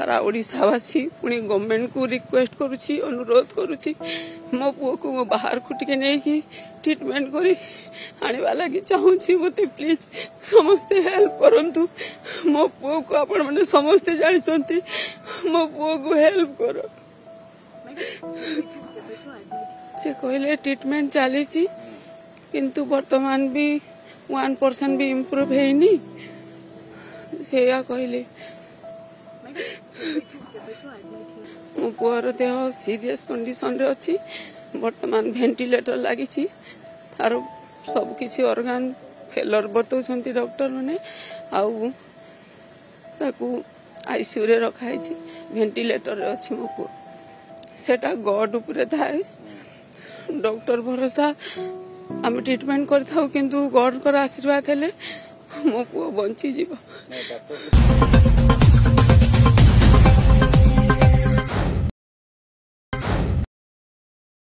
सारा ओडिशावासी पुणी गवर्नमेंट को रिक्वेस्ट करुछि अनुरोध करुछि मो पुओ को मो बाहर को टिके नहीं कि ट्रीटमेंट करी आने लगी चाहूँगी मते प्लीज समस्ते हेल्प करंतु मो पुओ को आपण माने समस्ते जानते मो पुओ को हेल्प करो से कहले ट्रीटमेंट चली किंतु वर्तमान भी 1% भी इम्प्रूव हैनी से या कहले मो पुअर देह सीरियस कंडीशन रे अच्छी वर्तमान वेंटिलेटर लगी तार सब किसी ऑर्गन फेलर बतौन डॉक्टर मैंने आईसीयू रे रखाई वेंटिलेटर रे अच्छी मो पुओ सेटा गॉड उपरे थाए डॉक्टर भरोसा आम ट्रीटमेंट कर किंतु गॉड कर आशीर्वाद हेले मो पुओ बंची जीव।